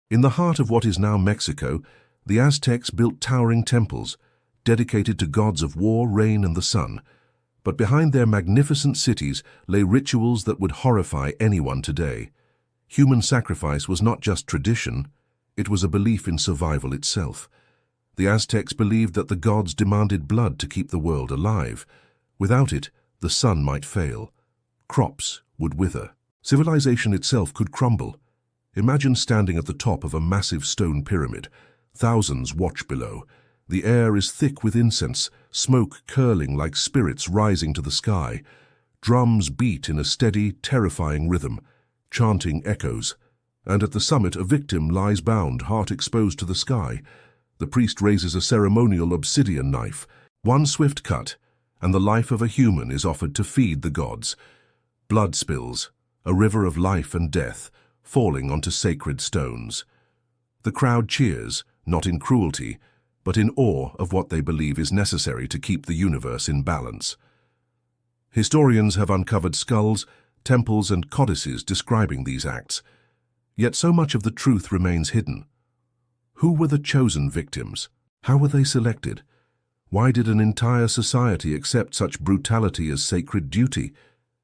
In the heart of what is now Mexico, the Aztecs built towering temples, dedicated to gods of war, rain, and the sun. But behind their magnificent cities lay rituals that would horrify anyone today. Human sacrifice was not just tradition, it was a belief in survival itself. The Aztecs believed that the gods demanded blood to keep the world alive. Without it, the sun might fail. Crops would wither. Civilization itself could crumble. Imagine standing at the top of a massive stone pyramid. Thousands watch below. The air is thick with incense, smoke curling like spirits rising to the sky. Drums beat in a steady, terrifying rhythm. Chanting echoes. And at the summit a victim lies bound, heart exposed to the sky. The priest raises a ceremonial obsidian knife. One swift cut, and the life of a human is offered to feed the gods. Blood spills, a river of life and death, falling onto sacred stones. The crowd cheers, not in cruelty, but in awe of what they believe is necessary to keep the universe in balance. Historians have uncovered skulls, temples, and codices describing these acts. Yet so much of the truth remains hidden. Who were the chosen victims? How were they selected? Why did an entire society accept such brutality as sacred duty?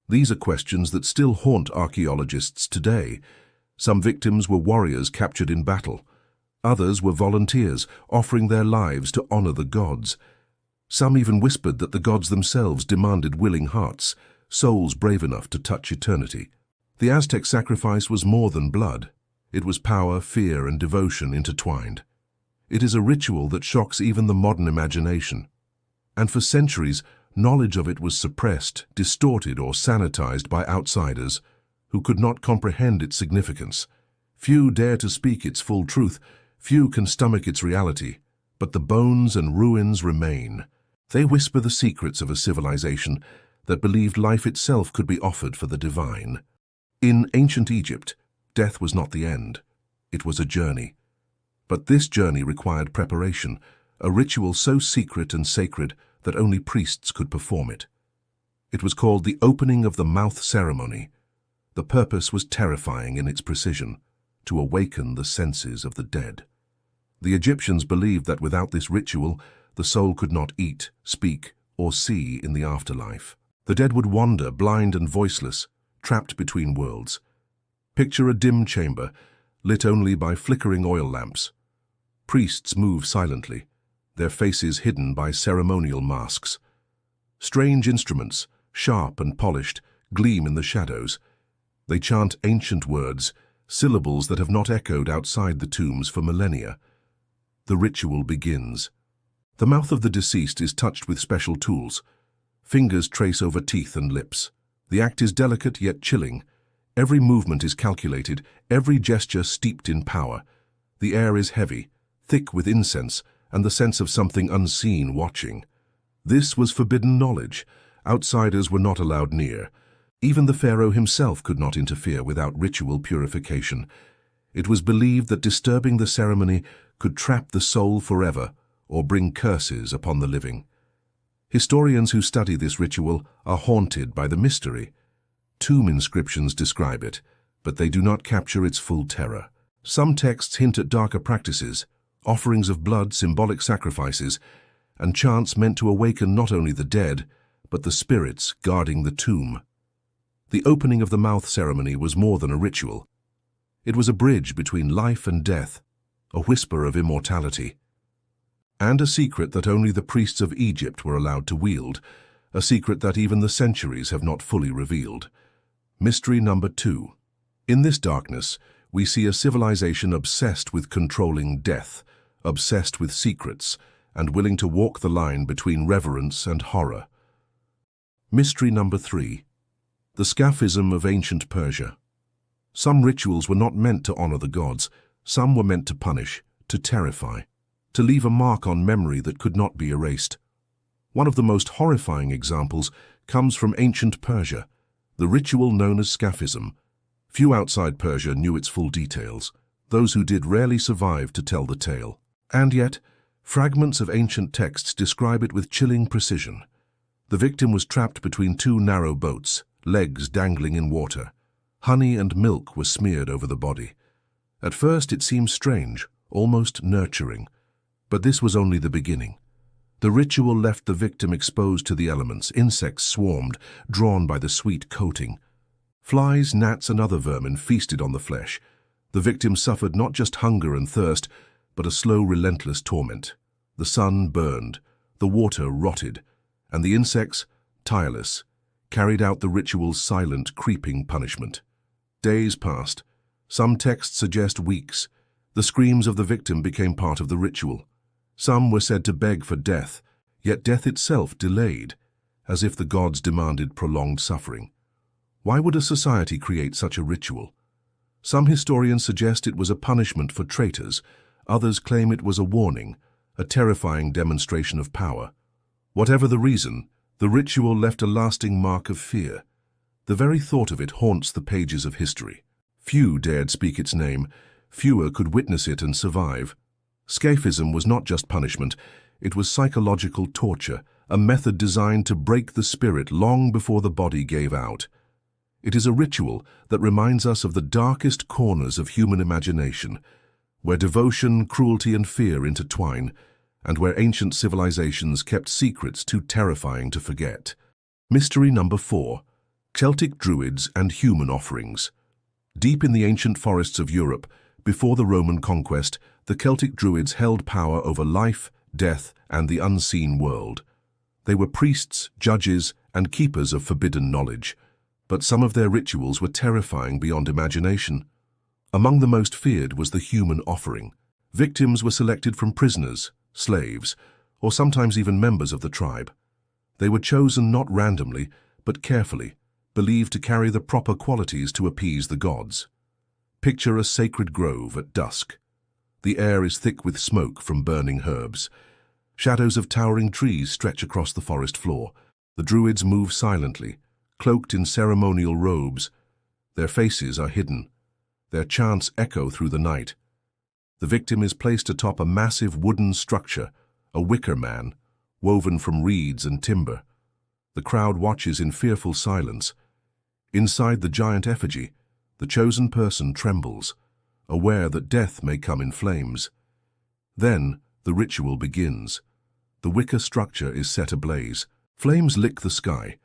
These are questions that still haunt archaeologists today. Some victims were warriors captured in battle. Others were volunteers, offering their lives to honor the gods. Some even whispered that the gods themselves demanded willing hearts, souls brave enough to touch eternity. The Aztec sacrifice was more than blood. It was power, fear, and devotion intertwined. It is a ritual that shocks even the modern imagination. And for centuries, knowledge of it was suppressed, distorted, or sanitized by outsiders who could not comprehend its significance. Few dare to speak its full truth, few can stomach its reality, but the bones and ruins remain. They whisper the secrets of a civilization that believed life itself could be offered for the divine. In ancient Egypt, death was not the end. It was a journey. But this journey required preparation, a ritual so secret and sacred that only priests could perform it. It was called the opening of the mouth ceremony. The purpose was terrifying in its precision, to awaken the senses of the dead. The Egyptians believed that without this ritual, the soul could not eat, speak, or see in the afterlife. The dead would wander, blind and voiceless, trapped between worlds. Picture a dim chamber, lit only by flickering oil lamps. Priests move silently, their faces hidden by ceremonial masks. Strange instruments, sharp and polished, gleam in the shadows. They chant ancient words, syllables that have not echoed outside the tombs for millennia. The ritual begins. The mouth of the deceased is touched with special tools. Fingers trace over teeth and lips. The act is delicate yet chilling. Every movement is calculated, every gesture steeped in power. The air is heavy, thick with incense, and the sense of something unseen watching. This was forbidden knowledge. Outsiders were not allowed near. Even the pharaoh himself could not interfere without ritual purification. It was believed that disturbing the ceremony could trap the soul forever or bring curses upon the living. Historians who study this ritual are haunted by the mystery. Tomb inscriptions describe it, but they do not capture its full terror. Some texts hint at darker practices, offerings of blood, symbolic sacrifices, and chants meant to awaken not only the dead, but the spirits guarding the tomb. The opening of the mouth ceremony was more than a ritual. It was a bridge between life and death, a whisper of immortality, and a secret that only the priests of Egypt were allowed to wield, a secret that even the centuries have not fully revealed. Mystery number 2. In this darkness, we see a civilization obsessed with controlling death, obsessed with secrets, and willing to walk the line between reverence and horror. Mystery number 3. The scaphism of ancient Persia. Some rituals were not meant to honor the gods, some were meant to punish, to terrify, to leave a mark on memory that could not be erased. One of the most horrifying examples comes from ancient Persia, the ritual known as scaphism. Few outside Persia knew its full details. Those who did rarely survived to tell the tale. And yet, fragments of ancient texts describe it with chilling precision. The victim was trapped between two narrow boats, legs dangling in water. Honey and milk were smeared over the body. At first it seemed strange, almost nurturing, but this was only the beginning. The ritual left the victim exposed to the elements. Insects swarmed, drawn by the sweet coating. Flies, gnats, and other vermin feasted on the flesh. The victim suffered not just hunger and thirst, but a slow, relentless torment. The sun burned, the water rotted, and the insects, tireless, carried out the ritual's silent, creeping punishment. Days passed. Some texts suggest weeks. The screams of the victim became part of the ritual. Some were said to beg for death, yet death itself delayed, as if the gods demanded prolonged suffering. Why would a society create such a ritual? Some historians suggest it was a punishment for traitors. Others claim it was a warning, a terrifying demonstration of power. Whatever the reason, the ritual left a lasting mark of fear. The very thought of it haunts the pages of history. Few dared speak its name. Fewer could witness it and survive. Scaphism was not just punishment, it was psychological torture, a method designed to break the spirit long before the body gave out. It is a ritual that reminds us of the darkest corners of human imagination, where devotion, cruelty, and fear intertwine, and where ancient civilizations kept secrets too terrifying to forget. Mystery number 4. Celtic Druids and Human Offerings. Deep in the ancient forests of Europe, before the Roman conquest, the Celtic Druids held power over life, death, and the unseen world. They were priests, judges, and keepers of forbidden knowledge, but some of their rituals were terrifying beyond imagination. Among the most feared was the human offering. Victims were selected from prisoners, slaves, or sometimes even members of the tribe. They were chosen not randomly, but carefully, believed to carry the proper qualities to appease the gods. Picture a sacred grove at dusk. The air is thick with smoke from burning herbs. Shadows of towering trees stretch across the forest floor. The druids move silently, cloaked in ceremonial robes. Their faces are hidden. Their chants echo through the night. The victim is placed atop a massive wooden structure, a wicker man, woven from reeds and timber. The crowd watches in fearful silence. Inside the giant effigy, the chosen person trembles, aware that death may come in flames. Then the ritual begins. The wicker structure is set ablaze. Flames lick the sky.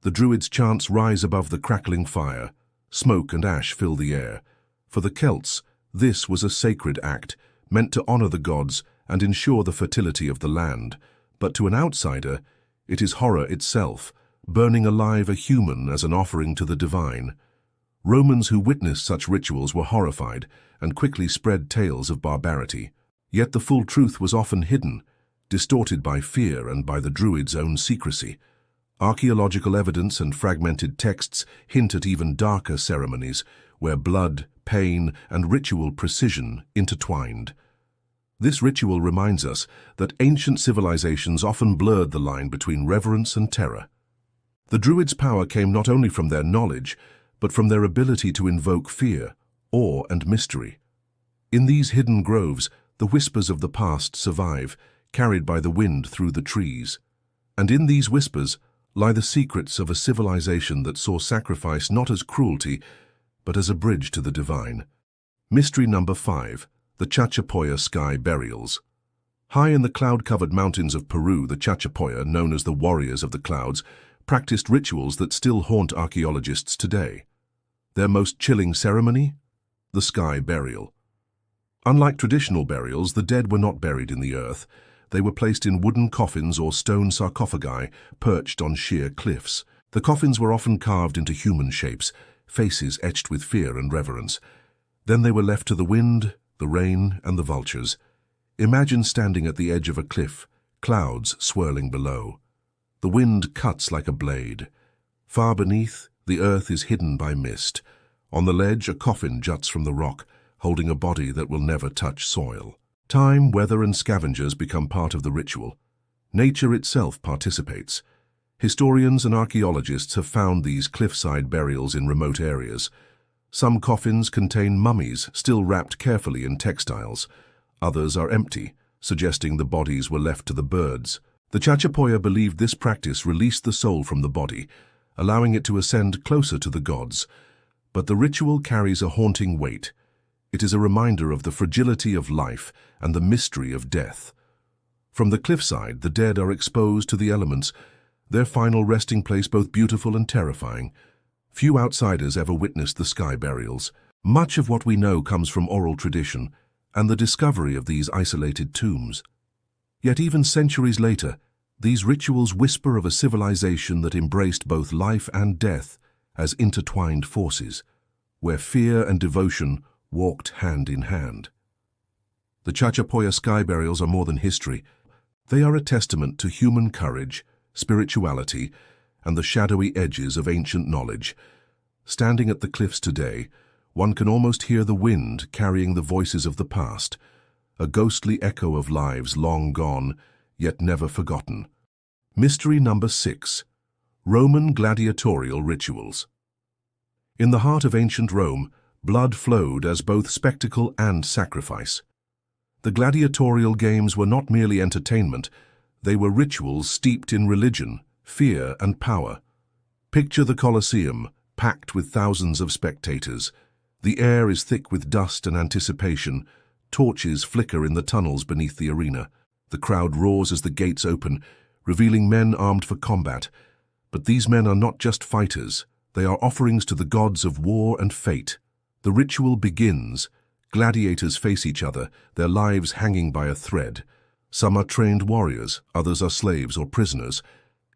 The druids' chants rise above the crackling fire. Smoke and ash fill the air. For the Celts, this was a sacred act, meant to honor the gods and ensure the fertility of the land. But to an outsider, it is horror itself, burning alive a human as an offering to the divine. Romans who witnessed such rituals were horrified and quickly spread tales of barbarity. Yet the full truth was often hidden, distorted by fear and by the druids' own secrecy. Archaeological evidence and fragmented texts hint at even darker ceremonies, where blood, pain, and ritual precision intertwined. This ritual reminds us that ancient civilizations often blurred the line between reverence and terror. The druids' power came not only from their knowledge, but from their ability to invoke fear, awe, and mystery. In these hidden groves, the whispers of the past survive, carried by the wind through the trees. And in these whispers lie the secrets of a civilization that saw sacrifice not as cruelty, but as a bridge to the divine. Mystery number 5. The Chachapoya Sky Burials. High in the cloud-covered mountains of Peru, the Chachapoya, known as the warriors of the clouds, practiced rituals that still haunt archaeologists today. Their most chilling ceremony? The sky burial. Unlike traditional burials, the dead were not buried in the earth. They were placed in wooden coffins or stone sarcophagi perched on sheer cliffs. The coffins were often carved into human shapes, faces etched with fear and reverence. Then they were left to the wind, the rain, and the vultures. Imagine standing at the edge of a cliff, clouds swirling below. The wind cuts like a blade. Far beneath, the earth is hidden by mist. On the ledge, a coffin juts from the rock, holding a body that will never touch soil. Time, weather, and scavengers become part of the ritual. Nature itself participates. Historians and archaeologists have found these cliffside burials in remote areas. Some coffins contain mummies still wrapped carefully in textiles. Others are empty, suggesting the bodies were left to the birds. The Chachapoya believed this practice released the soul from the body, allowing it to ascend closer to the gods. But the ritual carries a haunting weight. It is a reminder of the fragility of life and the mystery of death. From the cliffside, the dead are exposed to the elements, their final resting place both beautiful and terrifying. Few outsiders ever witnessed the sky burials. Much of what we know comes from oral tradition and the discovery of these isolated tombs. Yet even centuries later, these rituals whisper of a civilization that embraced both life and death as intertwined forces, where fear and devotion walked hand in hand. The Chachapoya sky burials are more than history. They are a testament to human courage, spirituality, and the shadowy edges of ancient knowledge. Standing at the cliffs today, one can almost hear the wind carrying the voices of the past, a ghostly echo of lives long gone, yet never forgotten. Mystery number 6. Roman gladiatorial rituals. In the heart of ancient Rome, blood flowed as both spectacle and sacrifice. The gladiatorial games were not merely entertainment, they were rituals steeped in religion, fear, and power. Picture the Colosseum, packed with thousands of spectators. The air is thick with dust and anticipation. Torches flicker in the tunnels beneath the arena. The crowd roars as the gates open, revealing men armed for combat. But these men are not just fighters. They are offerings to the gods of war and fate. The ritual begins. Gladiators face each other, their lives hanging by a thread. Some are trained warriors, others are slaves or prisoners.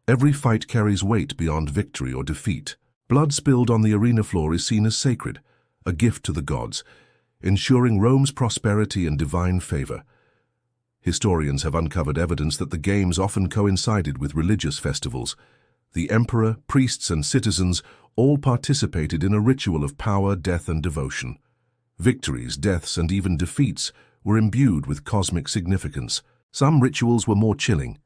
Every fight carries weight beyond victory or defeat. Blood spilled on the arena floor is seen as sacred, a gift to the gods, ensuring Rome's prosperity and divine favor. Historians have uncovered evidence that the games often coincided with religious festivals. The emperor, priests, and citizens all participated in a ritual of power, death, and devotion. Victories, deaths, and even defeats were imbued with cosmic significance. Some rituals were more chilling.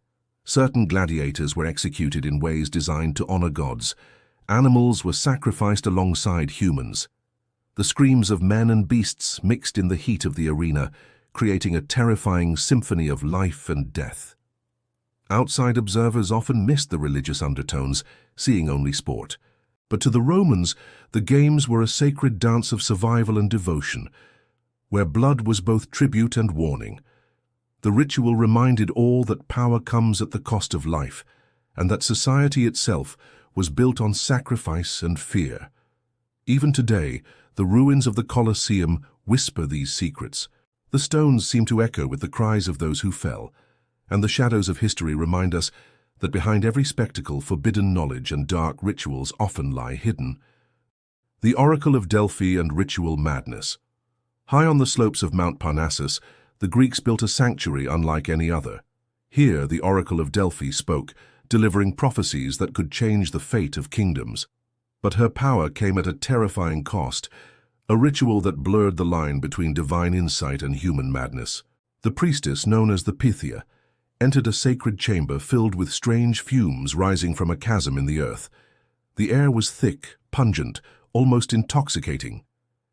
Certain gladiators were executed in ways designed to honor gods. Animals were sacrificed alongside humans. The screams of men and beasts mixed in the heat of the arena, creating a terrifying symphony of life and death. Outside observers often missed the religious undertones, seeing only sport. But to the Romans, the games were a sacred dance of survival and devotion, where blood was both tribute and warning. The ritual reminded all that power comes at the cost of life, and that society itself was built on sacrifice and fear. Even today, the ruins of the Colosseum whisper these secrets. The stones seem to echo with the cries of those who fell, and the shadows of history remind us that behind every spectacle, forbidden knowledge and dark rituals often lie hidden. The Oracle of Delphi and Ritual Madness. High on the slopes of Mount Parnassus, the Greeks built a sanctuary unlike any other. Here, the Oracle of Delphi spoke, delivering prophecies that could change the fate of kingdoms. But her power came at a terrifying cost, a ritual that blurred the line between divine insight and human madness. The priestess, known as the Pythia, entered a sacred chamber filled with strange fumes rising from a chasm in the earth. The air was thick, pungent, almost intoxicating.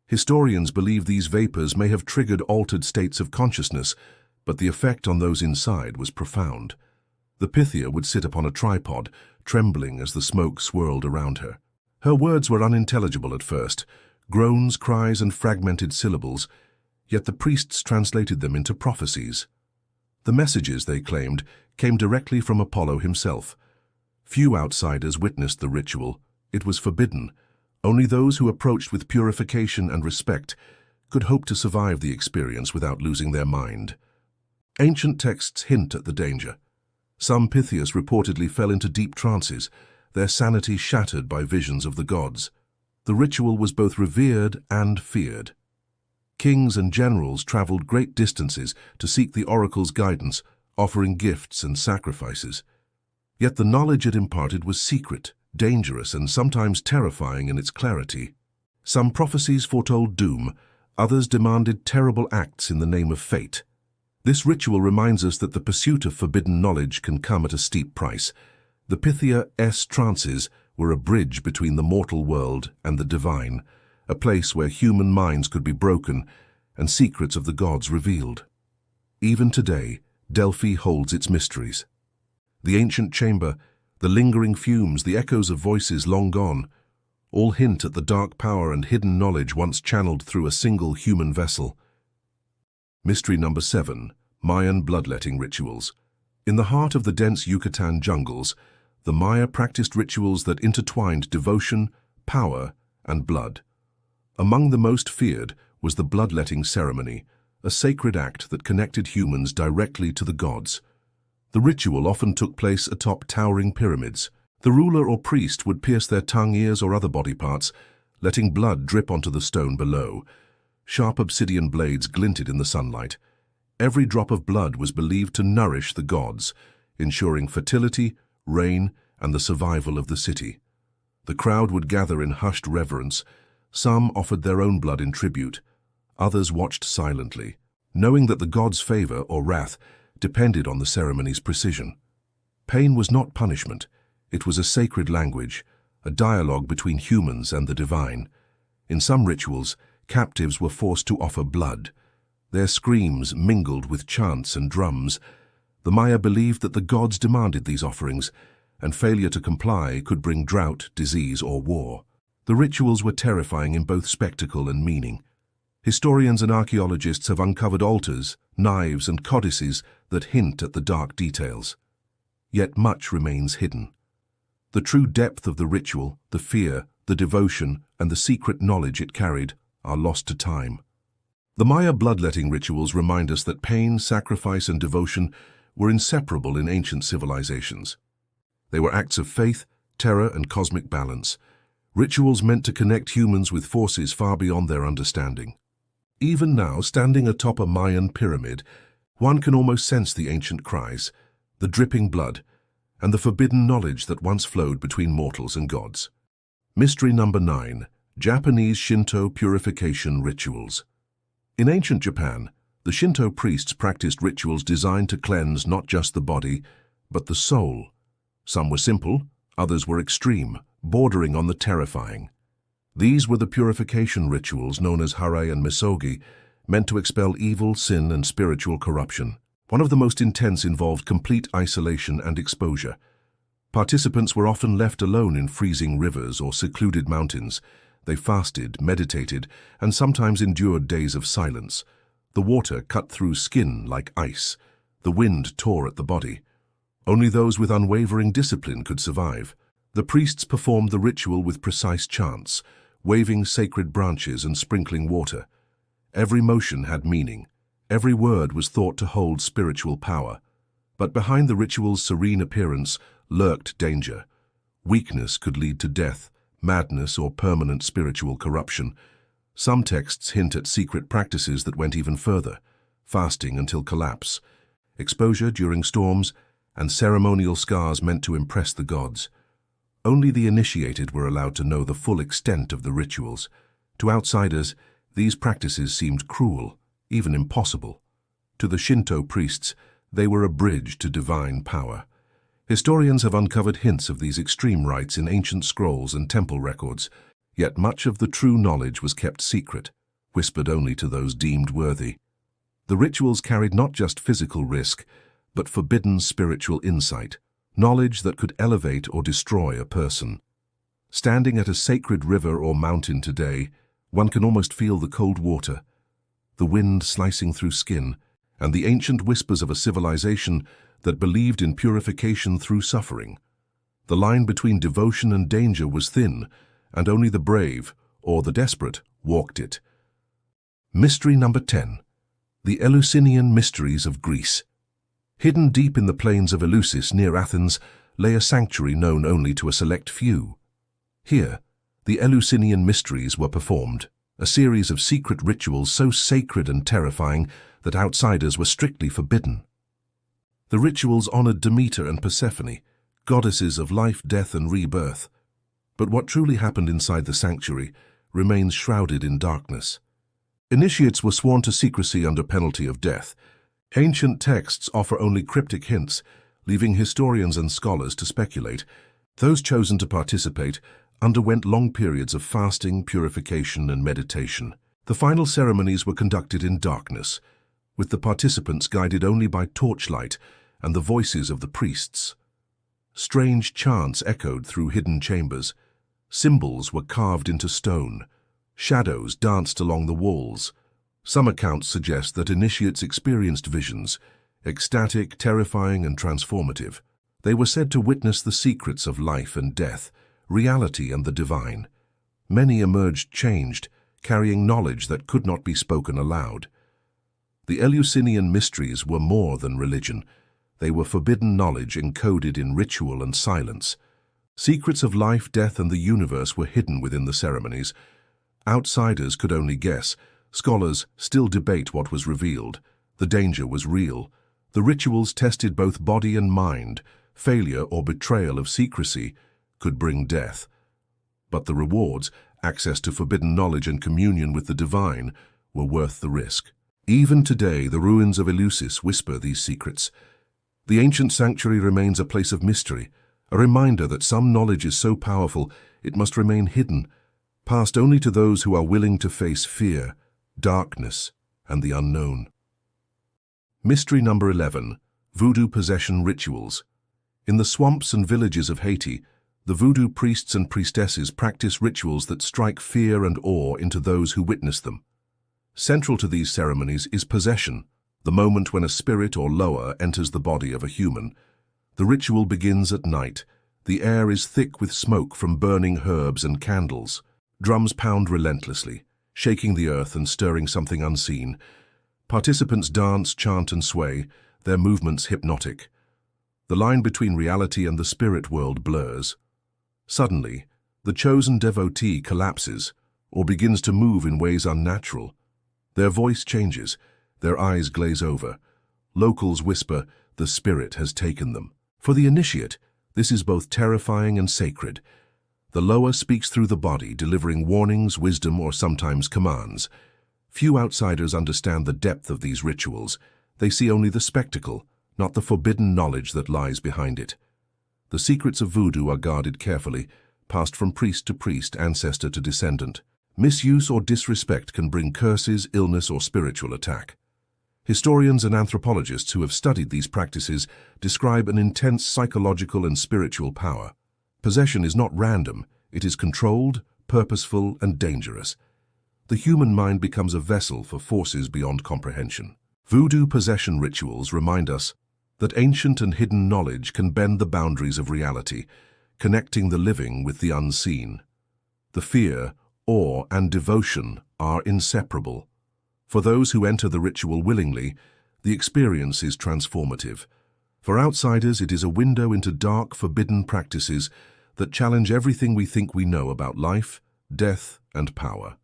Historians believe these vapors may have triggered altered states of consciousness, but the effect on those inside was profound. The Pythia would sit upon a tripod, trembling as the smoke swirled around her. Her words were unintelligible at first, groans, cries, and fragmented syllables, yet the priests translated them into prophecies. The messages, they claimed, came directly from Apollo himself. Few outsiders witnessed the ritual. It was forbidden. Only those who approached with purification and respect could hope to survive the experience without losing their mind. Ancient texts hint at the danger. Some Pythias reportedly fell into deep trances, their sanity shattered by visions of the gods. The ritual was both revered and feared. Kings and generals traveled great distances to seek the oracle's guidance, offering gifts and sacrifices. Yet the knowledge it imparted was secret, dangerous, and sometimes terrifying in its clarity. Some prophecies foretold doom, others demanded terrible acts in the name of fate. This ritual reminds us that the pursuit of forbidden knowledge can come at a steep price. The Pythia's trances were a bridge between the mortal world and the divine, a place where human minds could be broken and secrets of the gods revealed. Even today, Delphi holds its mysteries. The ancient chamber, the lingering fumes, the echoes of voices long gone. all hint at the dark power and hidden knowledge once channeled through a single human vessel. Mystery number 7. Mayan bloodletting rituals. In the heart of the dense Yucatan jungles, the Maya practiced rituals that intertwined devotion, power, and blood. Among the most feared was the bloodletting ceremony, a sacred act that connected humans directly to the gods. The ritual often took place atop towering pyramids. The ruler or priest would pierce their tongue, ears, or other body parts, letting blood drip onto the stone below. Sharp obsidian blades glinted in the sunlight. Every drop of blood was believed to nourish the gods, ensuring fertility, rain, and the survival of the city. The crowd would gather in hushed reverence. Some offered their own blood in tribute. Others watched silently, knowing that the gods' favor or wrath depended on the ceremony's precision. Pain was not punishment. It was a sacred language, a dialogue between humans and the divine. In some rituals, captives were forced to offer blood. Their screams mingled with chants and drums. The Maya believed that the gods demanded these offerings, and failure to comply could bring drought, disease, or war. The rituals were terrifying in both spectacle and meaning. Historians and archaeologists have uncovered altars, knives, and codices that hint at the dark details. Yet much remains hidden. The true depth of the ritual, the fear, the devotion, and the secret knowledge it carried are lost to time. The Maya bloodletting rituals remind us that pain, sacrifice, and devotion were inseparable in ancient civilizations. They were acts of faith, terror, and cosmic balance, rituals meant to connect humans with forces far beyond their understanding. Even now, standing atop a Mayan pyramid, one can almost sense the ancient cries, the dripping blood, and the forbidden knowledge that once flowed between mortals and gods. Mystery number 9. Japanese Shinto purification rituals. In ancient Japan, the Shinto priests practiced rituals designed to cleanse not just the body, but the soul. Some were simple, others were extreme, bordering on the terrifying. These were the purification rituals known as hare and misogi, meant to expel evil, sin, and spiritual corruption. One of the most intense involved complete isolation and exposure. Participants were often left alone in freezing rivers or secluded mountains. They fasted, meditated, and sometimes endured days of silence. The water cut through skin like ice. The wind tore at the body. Only those with unwavering discipline could survive. The priests performed the ritual with precise chants, waving sacred branches and sprinkling water. Every motion had meaning. Every word was thought to hold spiritual power. But behind the ritual's serene appearance lurked danger. Weakness could lead to death, madness, or permanent spiritual corruption. Some texts hint at secret practices that went even further: fasting until collapse, exposure during storms, and ceremonial scars meant to impress the gods. Only the initiated were allowed to know the full extent of the rituals. To outsiders, these practices seemed cruel, even impossible. To the Shinto priests, they were a bridge to divine power. Historians have uncovered hints of these extreme rites in ancient scrolls and temple records, yet much of the true knowledge was kept secret, whispered only to those deemed worthy. The rituals carried not just physical risk, but forbidden spiritual insight, knowledge that could elevate or destroy a person. Standing at a sacred river or mountain today, one can almost feel the cold water, the wind slicing through skin, and the ancient whispers of a civilization that believed in purification through suffering. The line between devotion and danger was thin, and only the brave, or the desperate, walked it. Mystery number 10. The Eleusinian Mysteries of Greece. Hidden deep in the plains of Eleusis near Athens lay a sanctuary known only to a select few. Here, the Eleusinian Mysteries were performed, a series of secret rituals so sacred and terrifying that outsiders were strictly forbidden. The rituals honored Demeter and Persephone, goddesses of life, death, and rebirth. But what truly happened inside the sanctuary remains shrouded in darkness. Initiates were sworn to secrecy under penalty of death. Ancient texts offer only cryptic hints, leaving historians and scholars to speculate. Those chosen to participate underwent long periods of fasting, purification, and meditation. The final ceremonies were conducted in darkness, with the participants guided only by torchlight and the voices of the priests. Strange chants echoed through hidden chambers, Symbols were carved into stone. Shadows danced along the walls. Some accounts suggest that initiates experienced visions, ecstatic, terrifying, and transformative. They were said to witness the secrets of life and death, reality and the divine. Many emerged changed, carrying knowledge that could not be spoken aloud. The Eleusinian mysteries were more than religion. They were forbidden knowledge encoded in ritual and silence. Secrets of life, death, and the universe were hidden within the ceremonies. Outsiders could only guess. Scholars still debate what was revealed. The danger was real. The rituals tested both body and mind. Failure or betrayal of secrecy could bring death. But the rewards, access to forbidden knowledge and communion with the divine, were worth the risk. Even today, the ruins of Eleusis whisper these secrets. The ancient sanctuary remains a place of mystery, a reminder that some knowledge is so powerful it must remain hidden, passed only to those who are willing to face fear, darkness, and the unknown. Mystery number 11. Voodoo possession rituals. In the swamps and villages of Haiti, the voodoo priests and priestesses practice rituals that strike fear and awe into those who witness them. Central to these ceremonies is possession, the moment when a spirit or loa enters the body of a human. The ritual begins at night. The air is thick with smoke from burning herbs and candles. Drums pound relentlessly, shaking the earth and stirring something unseen. Participants dance, chant, and sway, their movements hypnotic. The line between reality and the spirit world blurs. Suddenly, the chosen devotee collapses or begins to move in ways unnatural. Their voice changes, their eyes glaze over. Locals whisper, "The spirit has taken them." For the initiate, this is both terrifying and sacred. The loa speaks through the body, delivering warnings, wisdom, or sometimes commands. Few outsiders understand the depth of these rituals. They see only the spectacle, not the forbidden knowledge that lies behind it. The secrets of voodoo are guarded carefully, passed from priest to priest, ancestor to descendant. Misuse or disrespect can bring curses, illness, or spiritual attack. Historians and anthropologists who have studied these practices describe an intense psychological and spiritual power. Possession is not random, it is controlled, purposeful, and dangerous. The human mind becomes a vessel for forces beyond comprehension. Voodoo possession rituals remind us that ancient and hidden knowledge can bend the boundaries of reality, connecting the living with the unseen. The fear, awe, and devotion are inseparable. For those who enter the ritual willingly, the experience is transformative. For outsiders, it is a window into dark, forbidden practices that challenge everything we think we know about life, death, and power.